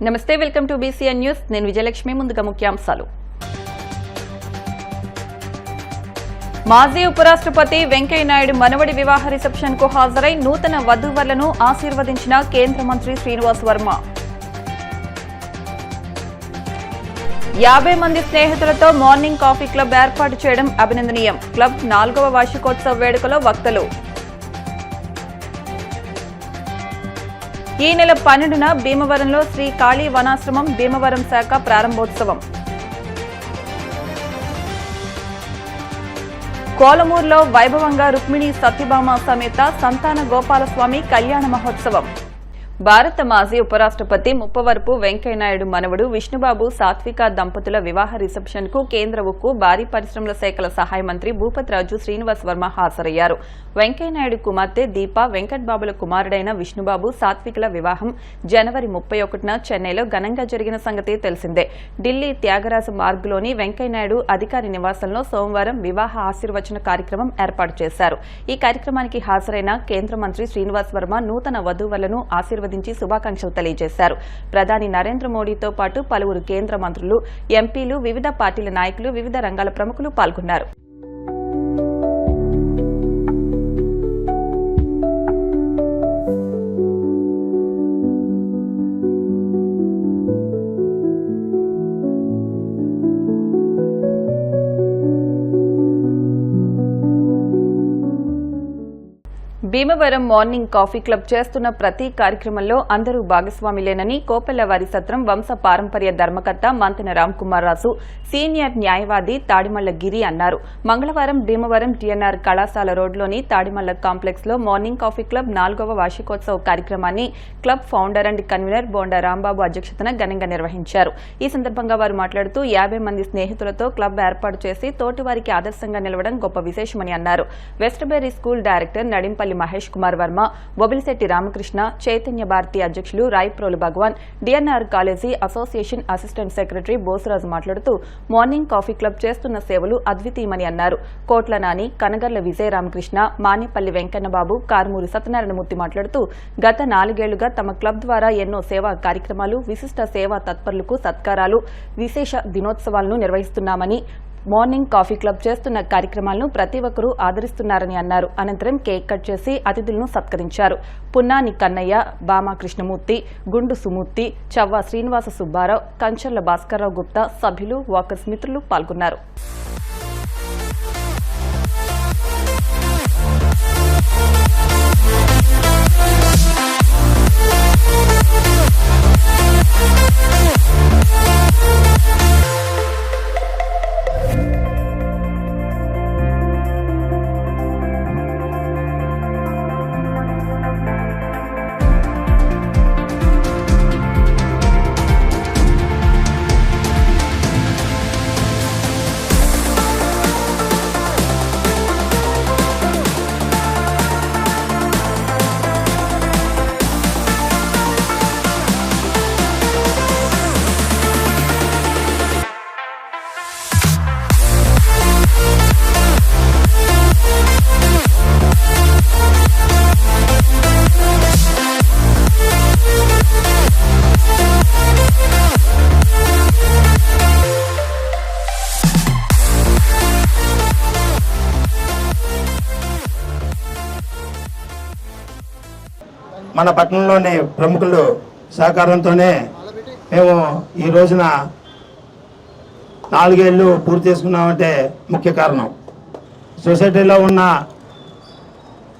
నమస్తే, welcome to BCN news. నేను విజయలక్ష్మి. ముందుగా ముఖ్యాంశాలు. మాజీ ఉపరాష్ట్రపతి వెంకయ్యనాయుడు మనవడి వివాహ రిసెప్షన్ కు హాజరై నూతన వధూవరులను ఆశీర్వదించిన కేంద్ర మంత్రి శ్రీనివాస్ వర్మ. 50 మంది స్నేహితులతో మార్నింగ్ కాఫీ క్లబ్ ఏర్పాటు చేయడం అభినందనీయం. క్లబ్ 4వ వార్షికోత్సవ వేడుకలో వక్తలు. ఈ నెల 12న భీమవరంలో శ్రీ కాళీ వనాశ్రమం భీమవరం శాఖ ప్రారంభోత్సవం. కోలమూరులో వైభవంగా రుక్మిణి సత్యభామ సమేత సంతాన గోపాలస్వామి కళ్యాణ మహోత్సవం. భారత మాజీ ఉపరాష్ట్రపతి ముప్పవరపు వెంకయ్యనాయుడు మనవడు విష్ణుబాబు సాత్విక దంపతుల వివాహ రిసెప్షన్ కు కేంద్ర ఉక్కు భారీ పరిశ్రమల శాఖల సహాయ మంత్రి భూపతిరాజు శ్రీనివాస్ వర్మ హాజరయ్యారు. వెంకయ్యనాయుడు కుమార్తె దీప వెంకట్బాబుల కుమారుడైన విష్ణుబాబు సాత్వికుల వివాహం జనవరి 31న చెన్నైలో ఘనంగా జరిగిన సంగతి తెలిసిందే. ఢిల్లీ త్యాగరాజ మార్గ్లోని వెంకయ్యనాయుడు అధికారి నివాసంలో సోమవారం వివాహ ఆశీర్వచన కార్యక్రమం ఏర్పాటు చేశారు. ఈ కార్యక్రమానికి హాజరైన కేంద్ర మంత్రి శ్రీనివాస్ వర్మ నూతన వధూవరులను ఆశీర్వదించి శుభాకాంక్షలు తెలియజేశారు. ప్రధాని నరేంద్ర మోడీతో పాటు పలువురు కేంద్ర మంత్రులు, ఎంపీలు, వివిధ పార్టీల నాయకులు, వివిధ రంగాల ప్రముఖులు పాల్గొన్నారు. భీమవరం మార్నింగ్ కాఫీ క్లబ్ చేస్తున్న ప్రతి కార్యక్రమంలో అందరూ భాగస్వాములేనని కోపెల్లవారి సత్రం వంశ పారంపర్య ధర్మకర్త మంతెన రామ్కుమార్ రాజు, సీనియర్ న్యాయవాది తాడిమళ్ల గిరి అన్నారు. మంగళవారం భీమవరం టీఎన్ఆర్ కళాశాల రోడ్లోని తాడిమళ్ల కాంప్లెక్స్ లో మార్నింగ్ కాఫీ క్లబ్ 4వ వార్షికోత్సవ కార్యక్రమాన్ని club founder and convener bonda Rambabu అధ్యక్షతన ఘనంగా నిర్వహించారు. ఈ సందర్భంగా వారు మాట్లాడుతూ 50 మంది స్నేహితులతో క్లబ్ ఏర్పాటు చేసి తోటివారికి ఆదర్శంగా నిలవడం గొప్ప విశేషమని అన్నారు. Westberry school director Nadimpalli Mahesh Kumar Varma, Bobbilisetti Ramakrishna, Chaitanya Bharati అధ్యక్షులు Rayaprolu Bhagavan, DNR college association assistant secretary Bosaraju మాట్లాడుతూ మార్నింగ్ కాఫీ క్లబ్ చేస్తున్న సేవలు అద్వితీయమని అన్నారు. కోట్ల నాని, కనగర్ల విజయ రామకృష్ణ, మానేపల్లి వెంకన్నబాబు, కారుమూరి సత్యనారాయణమూర్తి మాట్లాడుతూ గత 4 ఏళ్లుగా తమ క్లబ్ ద్వారా ఎన్నో సేవా కార్యక్రమాలు, విశిష్ట సేవా తత్పరులకు సత్కారాలు, విశేష దినోత్సవాలను నిర్వహిస్తున్నామని, మార్నింగ్ కాఫీ క్లబ్ చేస్తున్న కార్యక్రమాలను ప్రతి ఒక్కరూ ఆదరిస్తున్నారని అన్నారు. అనంతరం కేక్ కట్ చేసి అతిథులను సత్కరించారు. పున్నాని కన్నయ్య, బామా కృష్ణమూర్తి, గుండు సుమూర్తి, చవ్వ శ్రీనివాస సుబ్బారావు, కంచర్ల భాస్కర్రావు గుప్తా, సభ్యులు, వాకర్స్ మిత్రులు పాల్గొన్నారు. మన పట్టణంలోని ప్రముఖులు సహకారంతోనే మేము ఈ రోజున 4 ఏళ్ళు పూర్తి చేసుకున్నామంటే ముఖ్య కారణం సొసైటీలో ఉన్న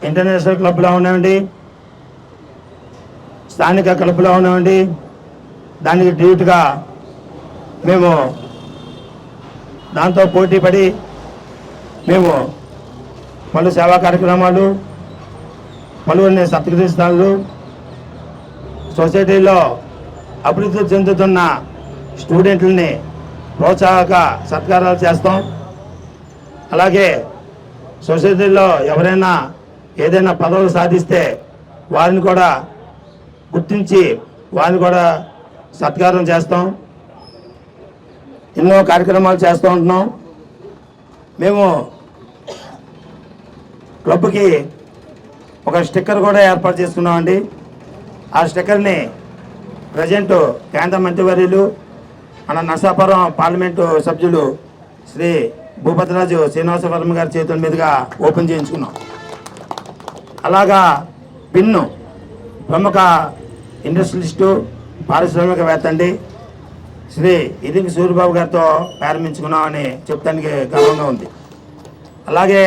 ఇంటర్నేషనల్ క్లబ్లో ఉన్నామండి, స్థానిక క్లబ్లో ఉన్నామండి. దానికి డ్యూట్గా మేము దాంతో పోటీ పడి మేము పలు సేవా కార్యక్రమాలు, పలువురిని సత్కరిస్తాను, సొసైటీలో అభివృద్ధి చెందుతున్న స్టూడెంట్లని ప్రోత్సాహక సత్కారాలు చేస్తాం. అలాగే సొసైటీలో ఎవరైనా ఏదైనా పదవులు సాధిస్తే వారిని కూడా గుర్తించి వారిని కూడా సత్కారం చేస్తాం. ఎన్నో కార్యక్రమాలు చేస్తూ ఉంటున్నాం. మేము క్లబ్కి ఒక స్టిక్కర్ కూడా ఏర్పాటు చేసుకున్నామండి. ఆ స్టిక్కర్ని ప్రజెంట్ కేంద్ర మంత్రివర్యులు మన నర్సాపురం పార్లమెంటు సభ్యులు శ్రీ భూపతిరాజు శ్రీనివాసవర్మ గారి చేతుల మీదుగా ఓపెన్ చేయించుకున్నాం. అలాగా పిన్ను ప్రముఖ ఇండస్ట్రియలిస్టు పారిశ్రామికవేత్త అండి శ్రీ ఇరింగి సూర్యబాబు గారితో ప్రారంభించుకున్నామని చెప్తానికి గర్వంగా ఉంది. అలాగే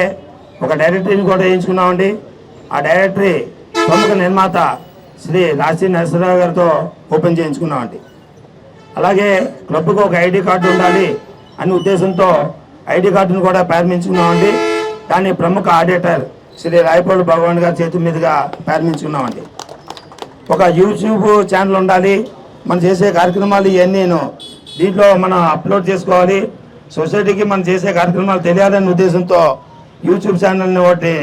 ఒక డైరెక్టరీని కూడా వేయించుకున్నామండి. ఆ డైరెక్టరీ ప్రముఖ నిర్మాత శ్రీ రాశి నరసింహరావు గారితో ఓపెన్ చేయించుకున్నామండి. అలాగే క్లబ్కు ఒక ఐడి కార్డు ఉండాలి అనే ఉద్దేశంతో ఐడి కార్డును కూడా ప్రారంభించుకున్నామండి. దాన్ని ప్రముఖ ఆడిటర్ శ్రీ రాయపల్లి భగవాన్ గారి చేతి మీదుగా ప్రారంభించుకున్నామండి. ఒక యూట్యూబ్ ఛానల్ ఉండాలి, మనం చేసే కార్యక్రమాలు ఇవన్నీ దీంట్లో మనం అప్లోడ్ చేసుకోవాలి, సొసైటీకి మనం చేసే కార్యక్రమాలు తెలియాలనే ఉద్దేశంతో యూట్యూబ్ ఛానల్ని ఒకటి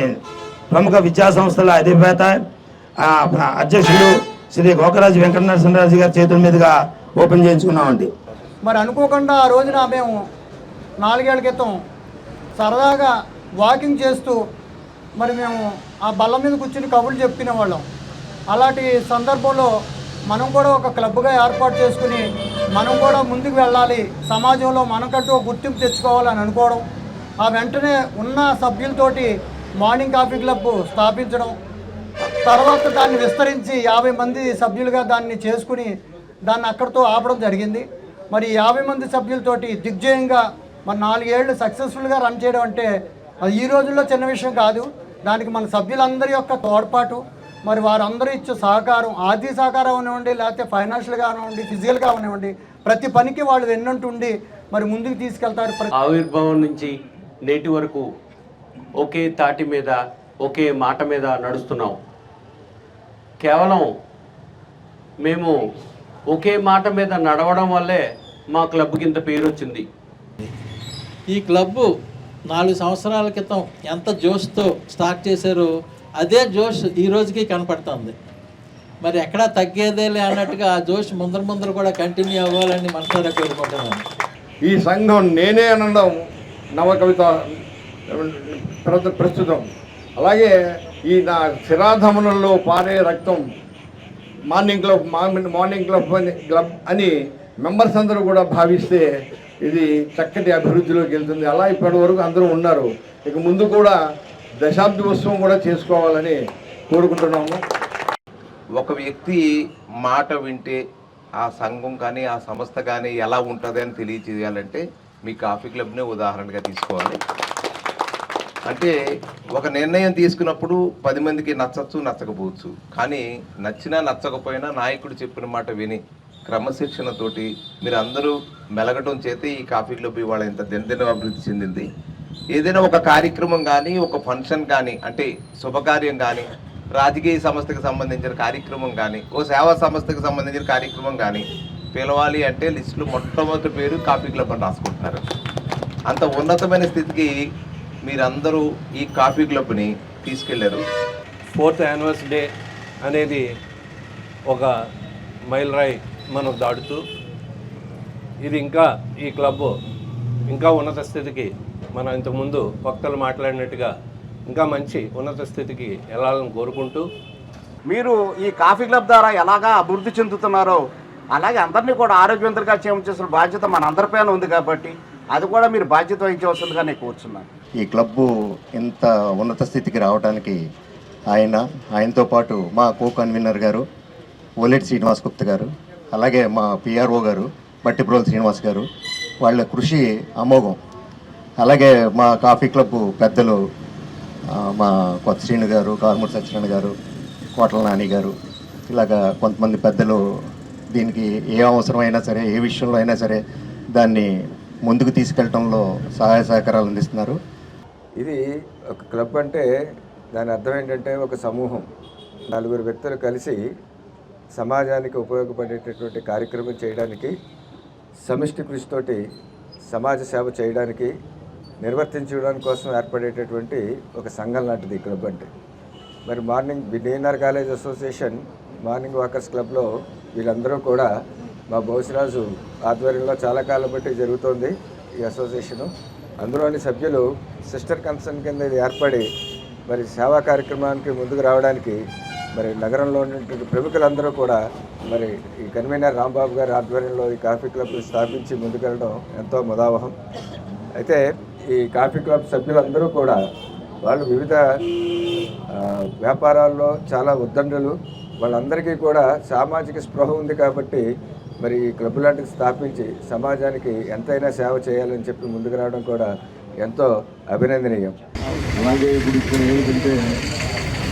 ప్రముఖ విద్యా సంస్థల అధిపేత అధ్యక్షుడు శ్రీ గోకరాజు వెంకట నరసింహరాజు గారి చేతుల మీదుగా ఓపెన్ చేయించుకున్నామండి. మరి అనుకోకుండా ఆ రోజున మేము 4 ఏళ్ల క్రితం సరదాగా వాకింగ్ చేస్తూ మరి మేము ఆ బల్ల మీద కూర్చుని కబుర్లు చెప్పుకునేవాళ్ళం. అలాంటి సందర్భంలో మనం కూడా ఒక క్లబ్గా ఏర్పాటు చేసుకుని మనం కూడా ముందుకు వెళ్ళాలి, సమాజంలో మనకంటూ ఒక గుర్తింపు తెచ్చుకోవాలని అనుకోవడం, ఆ వెంటనే ఉన్న సభ్యులతోటి మార్నింగ్ కాఫీ క్లబ్ స్థాపించడం, తర్వాత దాన్ని విస్తరించి 50 మంది సభ్యులుగా దాన్ని చేసుకుని దాన్ని అక్కడితో ఆపడం జరిగింది. మరి 50 మంది సభ్యులతోటి దిగ్జయంగా మరి 4 ఏళ్ళు సక్సెస్ఫుల్గా రన్ చేయడం అంటే అది ఈ రోజుల్లో చిన్న విషయం కాదు. దానికి మన సభ్యులందరి యొక్క తోడ్పాటు, మరి వారందరూ ఇచ్చే సహకారం, ఆర్థిక సహకారం అవనివ్వండి, లేకపోతే ఫైనాన్షియల్గా అవనివ్వండి, ఫిజికల్గా అవనివ్వండి, ప్రతి పనికి వాళ్ళు వెన్నంటుండి మరి ముందుకు తీసుకెళ్తారు. ఆవిర్భావం నుంచి నేటి వరకు ఒకే తాటి మీద ఒకే మాట మీద నడుస్తున్నాం. కేవలం మేము ఒకే మాట మీద నడవడం వల్లే మా క్లబ్కి ఇంత పేరు వచ్చింది. ఈ క్లబ్బు 4 సంవత్సరాల క్రితం ఎంత జోష్తో స్టార్ట్ చేశారో అదే జోష్ ఈ రోజుకి కనపడుతుంది. మరి ఎక్కడా తగ్గేదేలే అన్నట్టుగా ఆ జోష్ ముందర కూడా కంటిన్యూ అవ్వాలని మనసారా కోరుకుంటున్నాను. ఈ సంఘం నేనే అనడం నవకవిత ప్రస్తుతం. అలాగే ఈ నా శిరాధమనంలో పారే రక్తం మార్నింగ్ క్లబ్ అని మెంబర్స్ అందరూ కూడా భావిస్తే ఇది చక్కటి అభివృద్ధిలోకి వెళ్తుంది. అలా ఇప్పటి వరకు అందరూ ఉన్నారు. ఇక ముందు కూడా దశాబ్ది ఉత్సవం కూడా చేసుకోవాలని కోరుకుంటున్నాము. ఒక వ్యక్తి మాట వింటే ఆ సంఘం కానీ ఆ సంస్థ కానీ ఎలా ఉంటుంది అని తెలియచేయాలంటే మీ కాఫీ క్లబ్నే ఉదాహరణగా తీసుకోవాలి. అంటే ఒక నిర్ణయం తీసుకున్నప్పుడు 10 మందికి నచ్చచ్చు, నచ్చకపోవచ్చు. కానీ నచ్చినా నచ్చకపోయినా నాయకుడు చెప్పిన మాట విని క్రమశిక్షణతోటి మీరు అందరూ మెలగటం చేత ఈ కాఫీ క్లబ్ ఇవాళ ఇంత దినదిన అభివృద్ధి చెందింది. ఏదైనా ఒక కార్యక్రమం కానీ, ఒక ఫంక్షన్ కానీ, అంటే శుభకార్యం కానీ, రాజకీయ సంస్థకి సంబంధించిన కార్యక్రమం కానీ, ఓ సేవా సంస్థకి సంబంధించిన కార్యక్రమం కానీ పిలవాలి అంటే లిస్టులో మొట్టమొదటి పేరు కాఫీ క్లబ్ అని రాసుకుంటున్నారు. అంత ఉన్నతమైన స్థితికి మీరందరూ ఈ కాఫీ క్లబ్ని తీసుకెళ్లారు. 4th యానివర్సరీ డే అనేది ఒక మైలురాయి మనం దాటుతూ ఇది ఈ క్లబ్ ఇంకా ఉన్నత స్థితికి మనం ఇంతకుముందు వక్తలు మాట్లాడినట్టుగా ఇంకా మంచి ఉన్నత స్థితికి వెళ్ళాలని కోరుకుంటూ, మీరు ఈ కాఫీ క్లబ్ ద్వారా ఎలాగా అభివృద్ధి చెందుతున్నారో అలాగే అందరినీ కూడా ఆరోగ్యవంతంగా చేసిన బాధ్యత మన అందరిపైన ఉంది కాబట్టి అది కూడా మీరు బాధ్యత వహించవలసిందిగా నేను కోరుచున్నాను. ఈ క్లబ్బు ఇంత ఉన్నత స్థితికి రావడానికి ఆయనతో పాటు మా కో కన్వీనర్ గారు ఓలేటి శ్రీనివాస్ గుప్తా గారు, అలాగే మా పిఆర్ఓ గారు బట్టిప్రోలు శ్రీనివాస్ గారు, వాళ్ళ కృషి అమోఘం. అలాగే మా కాఫీ క్లబ్ పెద్దలు మా కొత్త శ్రీను గారు, కారుమూరి సత్యనారాయణ గారు, కోటల నాని గారు, ఇలాగా కొంతమంది పెద్దలు దీనికి ఏ అవసరమైనా సరే, ఏ విషయంలో అయినా సరే దాన్ని ముందుకు తీసుకెళ్ళటంలో సహాయ సహకారాలు అందిస్తున్నారు. ఇది ఒక క్లబ్ అంటే దాని అర్థం ఏంటంటే ఒక సమూహం, 4 వ్యక్తులు కలిసి సమాజానికి ఉపయోగపడేటటువంటి కార్యక్రమం చేయడానికి, సమిష్టి కృషితోటి సమాజ సేవ చేయడానికి, నిర్వర్తించడం కోసం ఏర్పడేటటువంటి ఒక సంఘం లాంటిది ఈ క్లబ్ అంటే. మరి DNR college association morning walkers క్లబ్లో వీళ్ళందరూ కూడా మా బౌసిరాజు ఆధ్వర్యంలో చాలా కాలం బట్టి జరుగుతోంది ఈ అసోసియేషను. అందులోని సభ్యులు సిస్టర్ కన్సర్న్ కింద ఇది ఏర్పడి మరి సేవా కార్యక్రమానికి ముందుకు రావడానికి మరి నగరంలో ఉన్నటువంటి ప్రముఖులందరూ కూడా మరి ఈ కన్వీనర్ రాంబాబు గారి ఆధ్వర్యంలో ఈ కాఫీ క్లబ్ స్థాపించి ముందుకెళ్ళడం ఎంతో ముదావహం. అయితే ఈ కాఫీ క్లబ్ సభ్యులందరూ కూడా వాళ్ళు వివిధ వ్యాపారాల్లో చాలా ఉద్దండులు. వాళ్ళందరికీ కూడా సామాజిక స్పృహ ఉంది కాబట్టి మరి ఈ క్లబ్ లాంటిది స్థాపించి సమాజానికి ఎంతైనా సేవ చేయాలని చెప్పి ముందుకు రావడం కూడా ఎంతో అభినందనీయం. అలాగే ఇప్పుడు ఇక్కడ ఏంటంటే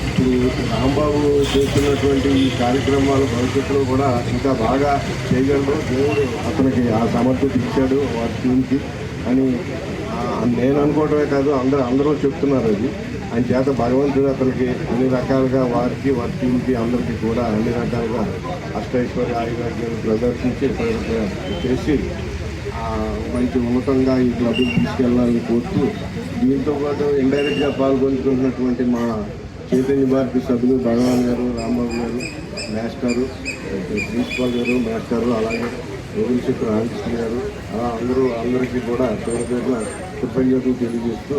ఇప్పుడు రాంబాబు చేస్తున్నటువంటి ఈ కార్యక్రమాలు భవిష్యత్తులో కూడా ఇంకా బాగా చేయగలరు. దేవుడు అతనికి ఆ సమర్థత ఇచ్చాడు వారి టీంకి అని నేను అనుకోవడమే కాదు, అందరూ చెప్తున్నారు. అది ఆయన చేత భగవంతుడు అతనికి అన్ని రకాలుగా వారికి వారి టీంకి అందరికీ కూడా అన్ని రకాలుగా అష్టైశ్వర్య ఆయుర్వేదాలు ప్రదర్శించి చేసి మంచి ఉన్నతంగా ఈ క్లబ్కి తీసుకెళ్లాలని కోరుతూ, దీంతో పాటు ఇండైరెక్ట్గా పాల్గొంటున్నటువంటి మా చైతన్య భారతి సభ్యులు భగవాన్ గారు, రాంబాబు గారు, మాస్టరు, ప్రిన్సిపాల్ గారు, మాస్టరు, అలాగే రఘుశేఖర్ రామకృష్ణ గారు, అందరికీ కూడా పేరు పేరున కృతజ్ఞతలు తెలియజేస్తూ,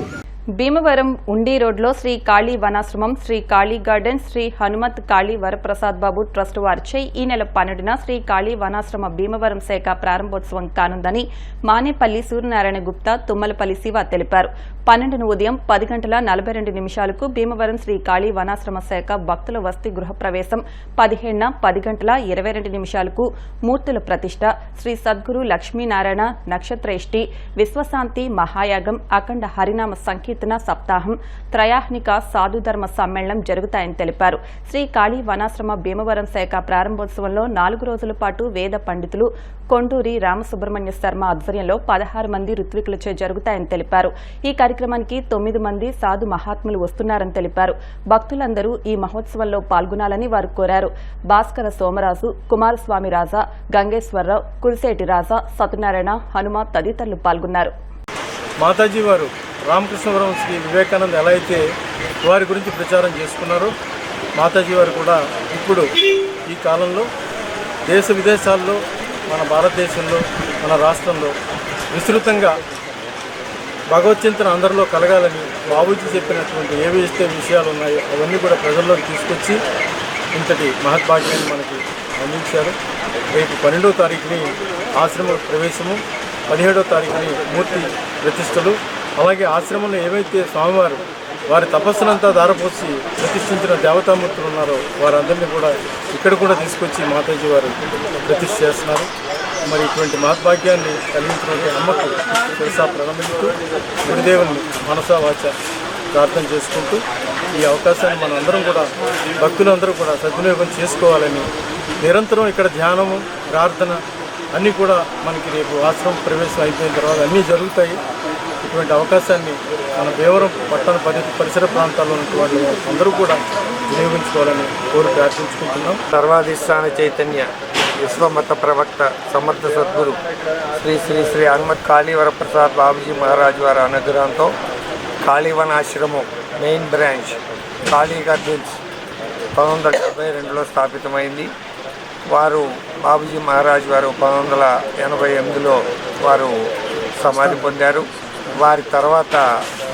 భీమవరం ఉండి రోడ్లో శ్రీ కాళీ వనాశ్రమం, శ్రీ కాళీ గార్డెన్, శ్రీ హనుమత్ కాళీ వరప్రసాద్ బాబు ట్రస్ట్ వారిచే ఈ నెల 12న శ్రీ కాళీ వనాశ్రమ భీమవరం శాఖ ప్రారంభోత్సవం కానుందని మానేపల్లి సూర్యనారాయణ గుప్తా, తుమ్మలపల్లి శివ తెలిపారు. 12న ఉదయం 10:42 భీమవరం శ్రీ కాళీ వనాశ్రమ శాఖ భక్తుల వసతి గృహప్రవేశం, 15న 10:22 మూర్తుల ప్రతిష్ట, శ్రీ సద్గురు లక్ష్మీనారాయణ నక్షత్రేష్టి విశ్వశాంతి మహాయాగం, అఖండ హరినామ సంకీర్తన సప్తాహం, త్రయాహ్నిక సాధుధర్మ సమ్మేళనం జరుగుతాయని తెలిపారు. శ్రీ కాళీ వనాశ్రమ భీమవరం శాఖ ప్రారంభోత్సవంలో 4 రోజుల పాటు వేద పండితులు కొండూరి రామసుబ్రహ్మణ్య శర్మ ఆధ్వర్యంలో 16 మంది ఋత్వికులచే జరుగుతాయని తెలిపారు. ఈ కార్యక్రమానికి 9 మంది సాధు మహాత్ములు వస్తున్నారని తెలిపారు. భక్తులందరూ ఈ మహోత్సవంలో పాల్గొనాలని వారు కోరారు. భాస్కర సోమరాజు, కుమారస్వామి రాజా, గంగేశ్వరరావు, కురిసేటి రాజా, సత్యనారాయణ, హనుమ తదితరులు పాల్గొన్నారు. మాతాజీ వారు రామకృష్ణవరం శ్రీ వివేకానంద ఎలా అయితే వారి గురించి ప్రచారం చేసుకున్నారో, మాతాజీ వారు కూడా ఇప్పుడు ఈ కాలంలో దేశ విదేశాల్లో, మన భారతదేశంలో, మన రాష్ట్రంలో విస్తృతంగా భగవద్చింతన అందరిలో కలగాలని బాబూజీ చెప్పినటువంటి ఏవైతే విషయాలు ఉన్నాయో అవన్నీ కూడా ప్రజల్లోకి తీసుకొచ్చి ఇంతటి మహద్భాగ్యాన్ని మనకి అందించారు. రేపు 12వ తారీఖుని ఆశ్రమ ప్రవేశము, 17వ తారీఖుని మూర్తి ప్రతిష్టలు, అలాగే ఆశ్రమంలో ఏవైతే స్వామివారు వారి తపస్సునంతా దారపోసి ప్రతిష్ఠించిన దేవతామూర్తులు ఉన్నారో వారందరినీ కూడా ఇక్కడ కూడా తీసుకొచ్చి మాతాజీ వారు ప్రతిష్ఠ చేస్తున్నారు. మరి ఇటువంటి మహద్భాగ్యాన్ని కలిగించినటువంటి అమ్మకు శిరసా ప్రణమిస్తూ గురుదేవుని మనసా వాచ ప్రార్థన చేసుకుంటూ ఈ అవకాశాన్ని మన అందరం కూడా భక్తులందరూ కూడా సద్వినియోగం చేసుకోవాలని, నిరంతరం ఇక్కడ ధ్యానము, ప్రార్థన అన్నీ కూడా మనకి రేపు ఆశ్రమం ప్రవేశం అయిపోయిన తర్వాత అన్నీ జరుగుతాయి. ఇటువంటి అవకాశాన్ని మన భీమవరం పట్టణ పరిసర ప్రాంతాల్లో ఉన్నటువంటి అందరూ కూడా వినియోగించుకోవాలని కోరి ప్రార్థించుకుంటున్నాం. సర్వాధిష్టాన చైతన్య విశ్వమత ప్రవక్త సమర్థ సద్గురు శ్రీ శ్రీ శ్రీ హనుమత్ కాళీ వరప్రసాద్ బాబుజీ మహారాజ్ వారి అనుగ్రహంతో కాళీవన ఆశ్రమం మెయిన్ బ్రాంచ్ కాళీ గార్డెన్స్ 1972లో స్థాపితమైంది. వారు బాబుజీ మహారాజ్ వారు 1988లో వారు సమాధి పొందారు. వారి తర్వాత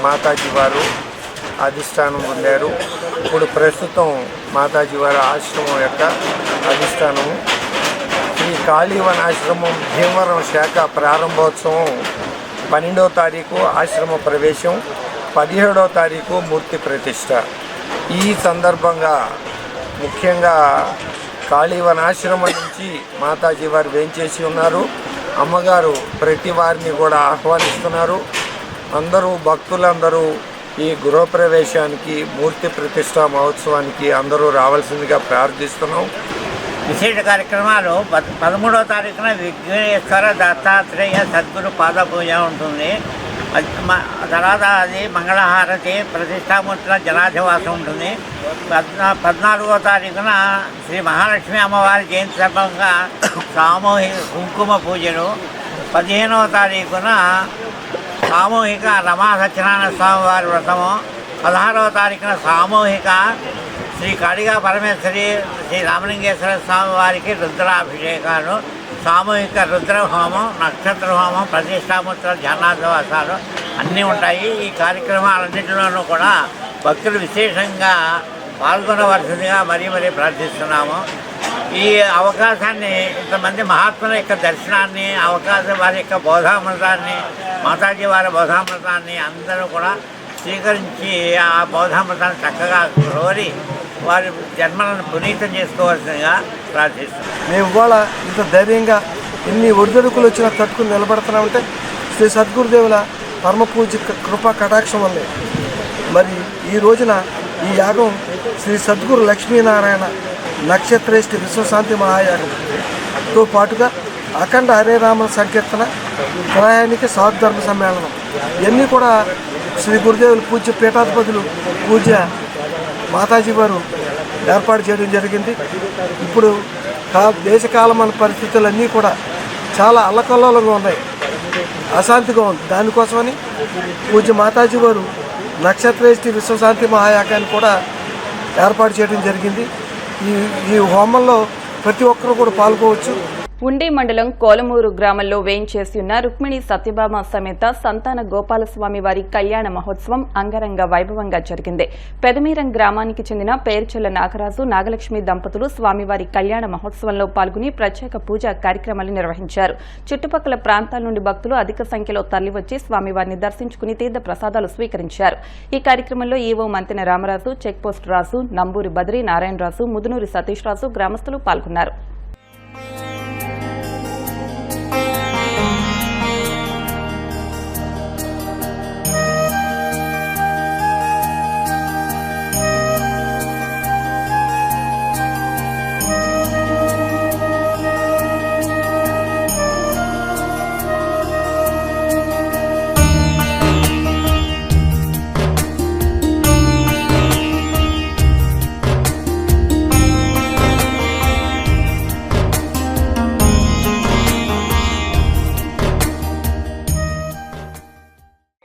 మాతాజీ వారు అధిష్టానం పొందారు. ఇప్పుడు ప్రస్తుతం మాతాజీ వారి ఆశ్రమం యొక్క అధిష్టానము శ్రీ కాళీవన ఆశ్రమం భీమవరం శాఖ ప్రారంభోత్సవం 12వ తారీఖు ఆశ్రమ ప్రవేశం, 17వ తారీఖు మూర్తి ప్రతిష్ట. ఈ సందర్భంగా ముఖ్యంగా కాళీవన ఆశ్రమం నుంచి మాతాజీ వారు వేంచేసి ఉన్నారు. అమ్మగారు ప్రతి వారిని కూడా ఆహ్వానిస్తున్నారు. అందరూ భక్తులందరూ ఈ గృహప్రవేశానికి, మూర్తి ప్రతిష్ట మహోత్సవానికి అందరూ రావాల్సిందిగా ప్రార్థిస్తున్నాం. విశేష కార్యక్రమాలు 13వ తారీఖున విఘ్నేశ్వర దత్తాత్రేయ సద్గురు పాద పూజ ఉంటుంది. తర్వాత అది మంగళహారతి, ప్రతిష్టామూర్తుల జనాధివాసం ఉంటుంది. 14వ తారీఖున శ్రీ మహాలక్ష్మి అమ్మవారి జయంతి సందర్భంగా సామూహిక కుంకుమ పూజలు. 15వ తారీఖున సామూహిక రమా సత్యనారాయణ స్వామి వారి వ్రతము. 16వ తారీఖున సామూహిక శ్రీ కాళికా పరమేశ్వరి, శ్రీ రామలింగేశ్వర స్వామి వారికి రుద్రాభిషేకాలు, సామూహిక రుద్ర హోమం, నక్షత్ర హోమం, ప్రతిష్టామూర్తుల ధ్యానాధివాసాలు అన్నీ ఉంటాయి. ఈ కార్యక్రమాలన్నింటిలోనూ కూడా భక్తులు విశేషంగా పాల్గొనవలసిందిగా మరీ మరీ ప్రార్థిస్తున్నాము. ఈ అవకాశాన్ని ఇంతమంది మహాత్ముల యొక్క దర్శనాన్ని, అవకాశం వారి యొక్క బోధామృతాన్ని, మాతాజీ వారి బోధామృతాన్ని అందరూ కూడా స్వీకరించి ఆ బోధామృతాన్ని చక్కగా కోరి వారి జన్మలను పునీతం చేసుకోవాల్సిందిగా ప్రార్థిస్తున్నాం. మేము ఇవాళ ఇంత ధైర్యంగా ఎన్ని ఒడిదొడుకులు వచ్చినా తట్టుకుని నిలబడుతున్నామంటే శ్రీ సద్గురుదేవుల పరమ పూజ కృపా కటాక్షం వల్లే. మరి ఈ రోజున ఈ యాగం శ్రీ సద్గురు లక్ష్మీనారాయణ నక్షత్రేష్టి విశ్వశాంతి మహాయాగంతో పాటుగా అఖండ హరే రామ సంకీర్తన, ప్రయాణిక సాధుధర్మ సమ్మేళనం ఇవన్నీ కూడా శ్రీ గురుదేవుల పూజ్య పీఠాధిపతులు పూజ్య మాతాజీ వారు ఏర్పాటు చేయడం జరిగింది. ఇప్పుడు దేశకాలమైన పరిస్థితులన్నీ కూడా చాలా అల్లకల్లోలంగా ఉన్నాయి, అశాంతిగా ఉంది. దానికోసమని పూజ్య మాతాజీ వారు నక్షత్రేష్టి విశ్వశాంతి మహాయాగాన్ని కూడా ఏర్పాటు చేయడం జరిగింది. ఈ హోమంలో ప్రతి ఒక్కరూ కూడా పాల్గొవచ్చు. ఉండి మండలం కోలమూరు గ్రామంలో వేయించేసి ఉన్న రుక్మిణి సత్యభామ సమేత సంతాన గోపాలస్వామి వారి కళ్యాణ మహోత్సవం అంగరంగ వైభవంగా జరిగింది. పెదమీరం గ్రామానికి చెందిన పేర్చెల్ల నాగరాజు, నాగలక్ష్మి దంపతులు స్వామివారి కళ్యాణ మహోత్సవంలో పాల్గొని ప్రత్యేక పూజా కార్యక్రమాలు నిర్వహించారు. చుట్టుపక్కల ప్రాంతాల నుండి భక్తులు అధిక సంఖ్యలో తరలివచ్చి స్వామివారిని దర్శించుకుని తీర్థ ప్రసాదాలు స్వీకరించారు. ఈ కార్యక్రమంలో ఈవో మంతెన రామరాజు, చెక్పోస్ట్ రాజు, నంబూరి బద్రి నారాయణరాజు, ముదునూరి సతీష్ రాజు గ్రామస్తులు పాల్గొన్నారు.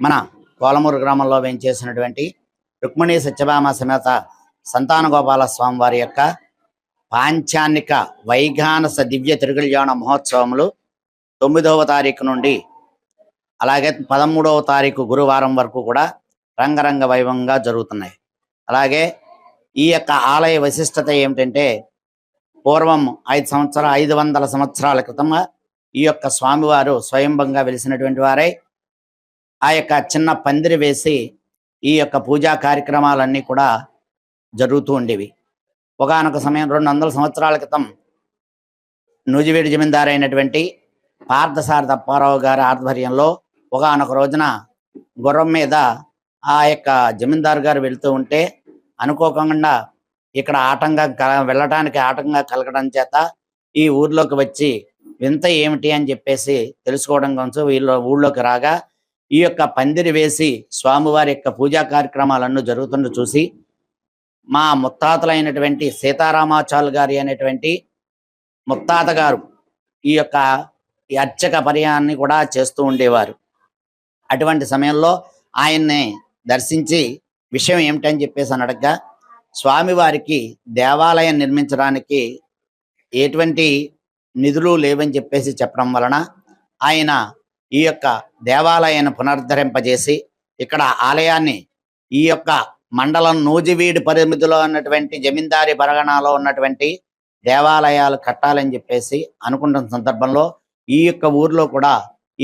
మన కోలమూరు గ్రామంలో వేయించేసినటువంటి రుక్మిణి సత్యభామ సమేత సంతాన గోపాల స్వామి వారి యొక్క పాంచానిక వైఘానస దివ్య తిరుకల్యాణ మహోత్సవములు 9వ తారీఖు నుండి అలాగే 13వ తారీఖు గురువారం వరకు కూడా రంగరంగ వైభవంగా జరుగుతున్నాయి. అలాగే ఈ యొక్క ఆలయ విశిష్టత ఏమిటంటే పూర్వం 500 సంవత్సరాల క్రితంగా ఈ యొక్క స్వామివారు స్వయంభంగా వెలిసినటువంటి వారై ఆ యొక్క చిన్న పందిరి వేసి ఈ యొక్క పూజా కార్యక్రమాలన్నీ కూడా జరుగుతూ ఉండేవి. ఒకానొక సమయం 200 సంవత్సరాల క్రితం నూజివీడు జమీందారు అయినటువంటి పార్థసారథి అప్పారావు గారి ఆధ్వర్యంలో ఒకానొక రోజున గుర్రం మీద ఆ యొక్క జమీందారు గారు వెళ్తూ ఉంటే అనుకోకుండా ఇక్కడ వెళ్ళటానికి ఆటంగా కలగడం చేత ఈ ఊర్లోకి వచ్చి వింత ఏమిటి అని చెప్పేసి తెలుసుకోవడం కోసం వీళ్ళు ఊళ్ళోకి రాగా ఈ యొక్క పందిరి వేసి స్వామివారి యొక్క పూజా కార్యక్రమాలన్నీ జరుగుతుండ చూసి మా ముత్తాతలైనటువంటి సీతారామాచార్యులు గారి అనేటువంటి ముత్తాత గారు ఈ యొక్క అర్చక పర్యాన్ని కూడా చేస్తూ ఉండేవారు. అటువంటి సమయంలో ఆయన్ని దర్శించి విషయం ఏమిటని చెప్పేసి అని అడగగా స్వామివారికి దేవాలయం నిర్మించడానికి ఎటువంటి నిధులు లేవని చెప్పేసి చెప్పడం వలన ఆయన ఈ యొక్క దేవాలయాన్ని పునరుద్ధరింపజేసి ఇక్కడ ఆలయాన్ని ఈ యొక్క మండలం నూజివీడు పరిమితిలో ఉన్నటువంటి జమీందారి పరగణాలో ఉన్నటువంటి దేవాలయాలు కట్టాలని చెప్పేసి అనుకుంటున్న సందర్భంలో ఈ యొక్క ఊర్లో కూడా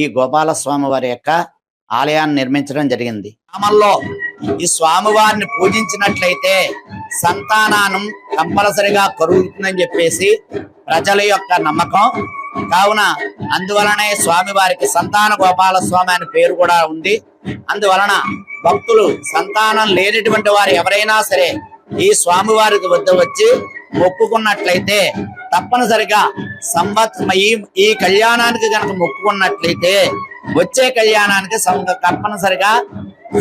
ఈ గోపాలస్వామి వారి యొక్క ఆలయాన్ని నిర్మించడం జరిగింది. గ్రామంలో ఈ స్వామివారిని పూజించినట్లయితే సంతానం కంపల్సరిగా కలుగుతుందని చెప్పేసి ప్రజల యొక్క నమ్మకం. కావున అందువలనే స్వామివారికి సంతాన గోపాల స్వామి అనే పేరు కూడా ఉంది. అందువలన భక్తులు సంతానం లేనటువంటి వారు ఎవరైనా సరే ఈ స్వామివారికి వద్ద వచ్చి మొక్కుకున్నట్లయితే తప్పనిసరిగా ఈ కళ్యాణానికి కనుక మొక్కుకున్నట్లయితే వచ్చే కళ్యాణానికి తప్పనిసరిగా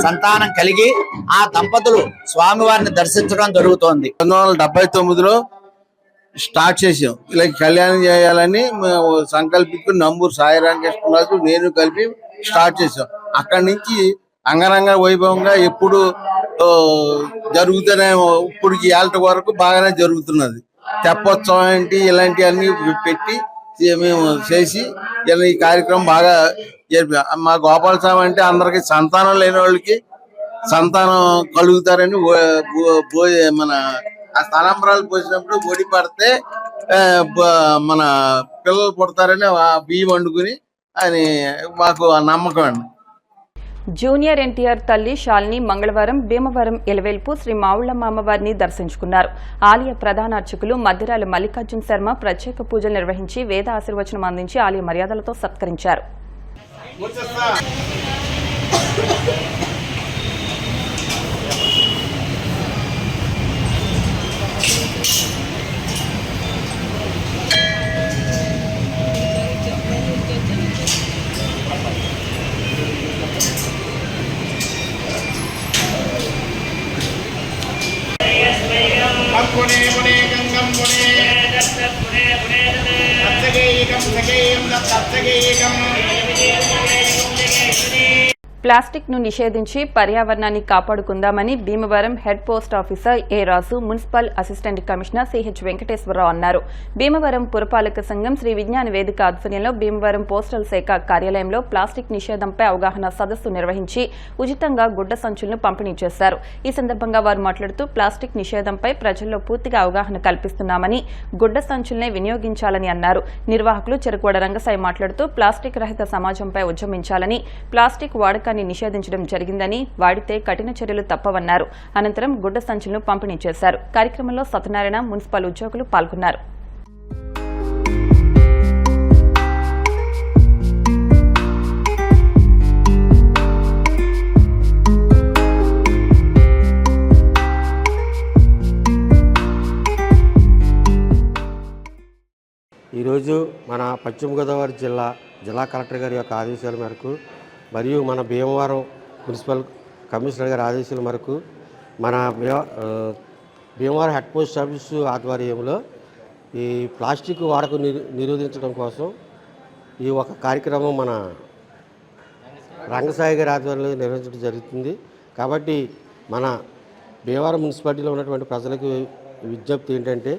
సంతానం కలిగి ఆ దంపతులు స్వామివారిని దర్శించడం జరుగుతోంది. 1979లో స్టార్ట్ చేసాం. ఇలా కళ్యాణం చేయాలని సంకల్పించుకుని నంబూరు సాయి రామకృష్ణరాజు నేను కలిపి స్టార్ట్ చేసాం. అక్కడి నుంచి అంగరంగ వైభవంగా ఎప్పుడు జరుగుతూనే ఇప్పుడు ఏళ్ళ వరకు బాగానే జరుగుతున్నది. తెప్పోత్సవం ఏంటి ఇలాంటివన్నీ పెట్టి మేము చేసి ఇలా ఈ కార్యక్రమం బాగా మా గోపాలస్వామి అంటే అందరికి సంతానం లేని వాళ్ళకి సంతానం కలుగుతారని మన ఆ స్థలంబరాలు పోసినప్పుడు ఒడి పడితే మన పిల్లలు పుడతారని బియ్యం వండుకుని అని మాకు నమ్మకం అండి. జూనియర్ ఎన్టీఆర్ తల్లి శాలిని మంగళవారం భీమవరం ఎలవేల్పు శ్రీ మావుళ్లమ్మ అమ్మవారిని దర్శించుకున్నారు. ఆలయ ప్రధాన అర్చకులు మద్దిరాల మల్లికార్జున శర్మ ప్రత్యేక పూజలు నిర్వహించి వేద ఆశీర్వచనం అందించి ఆలయ మర్యాదలతో సత్కరించారు. ప్లాస్టిక్ ను నిషేధించి పర్యావరణాన్ని కాపాడుకుందామని Bhimavaram head post officer A Raju, municipal assistant commissioner CH Venkateswararao అన్నారు. భీమవరం పురపాలక సంఘం శ్రీ విజ్ఞాన వేదిక ఆధ్వర్యంలో భీమవరం పోస్టల్ శాఖ కార్యాలయంలో ప్లాస్టిక్ నిషేధంపై అవగాహన సదస్సు నిర్వహించి ఉచితంగా గుడ్డ సంచులను పంపిణీ చేశారు. ఈ సందర్భంగా వారు మాట్లాడుతూ ప్లాస్టిక్ నిషేధంపై ప్రజల్లో పూర్తిగా అవగాహన కల్పిస్తున్నామని, గుడ్డ సంచులనే వినియోగించాలని అన్నారు. నిర్వాహకులు చెరుకువాడ రంగసాయి మాట్లాడుతూ ప్లాస్టిక్ రహిత సమాజంపై ఉద్యమించాలని, ప్లాస్టిక్ వాడకాన్ని నిషేధించడం జరిగిందని, వాడితే కఠిన చర్యలు తప్పవన్నారు. అనంతరం గుడ్డ సంచులను పంపిణీ చేశారు. కార్యక్రమంలో సత్యనారాయణ, మున్సిపల్ ఉద్యోగులు పాల్గొన్నారు. ఈరోజు మన పశ్చిమ గోదావరి జిల్లా కలెక్టర్ గారి యొక్క ఆదేశాల మేరకు మరియు మన భీమవరం మున్సిపల్ కమిషనర్ గారి ఆదేశాల మేరకు మన భీమవరం హెడ్ పోస్ట్ ఆఫీసు ఆధ్వర్యంలో ఈ ప్లాస్టిక్ వాడకం నిరోధించడం కోసం ఈ ఒక కార్యక్రమం మన రంగసాయి గారి ఆధ్వర్యంలో నిర్వహించడం జరుగుతుంది. కాబట్టి మన భీమవరం మున్సిపాలిటీలో ఉన్నటువంటి ప్రజలకు విజ్ఞప్తి ఏంటంటే,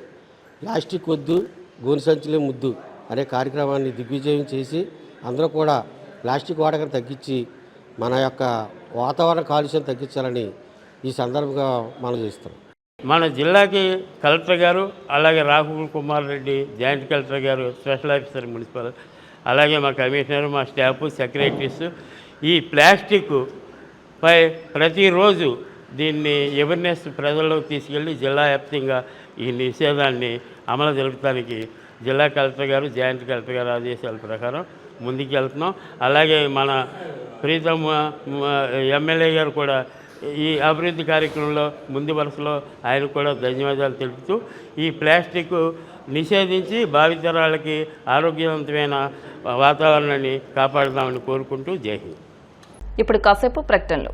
ప్లాస్టిక్ వద్దు, గోను సంచులే ముద్దు అనే కార్యక్రమాన్ని దిగ్విజయం చేసి అందరూ కూడా ప్లాస్టిక్ వాడకం తగ్గించి మన యొక్క వాతావరణ కాలుష్యం తగ్గించాలని ఈ సందర్భంగా మనం చేస్తాం. మన జిల్లాకి కలెక్టర్ గారు, అలాగే రాహుల్ కుమార్ రెడ్డి జాయింట్ కలెక్టర్ గారు, స్పెషల్ ఆఫీసర్ మున్సిపల్, అలాగే మా కమిషనర్, మా స్టాఫ్, సెక్రటరీస్ ఈ ప్లాస్టిక్ పై ప్రతిరోజు దీన్ని అవేర్నెస్ ప్రజల్లోకి తీసుకెళ్ళి జిల్లా వ్యాప్తంగా ఈ నిషేధాన్ని అమలు జరపడానికి జిల్లా కలెక్టర్ గారు, జాయింట్ కలెక్టర్ గారు ఆదేశాల ప్రకారం ముందుకు వెళ్తున్నాం. అలాగే మన ప్రీతం ఎమ్మెల్యే గారు కూడా ఈ అభివృద్ధి కార్యక్రమంలో ముందు వరుసలో ఆయన కూడా ధన్యవాదాలు తెలుపుతూ ఈ ప్లాస్టిక్ నిషేధించి భావితరాలకి ఆరోగ్యవంతమైన వాతావరణాన్ని కాపాడదామని కోరుకుంటూ జై హింద్. ఇప్పుడు కాసేపు ప్రకటనలు.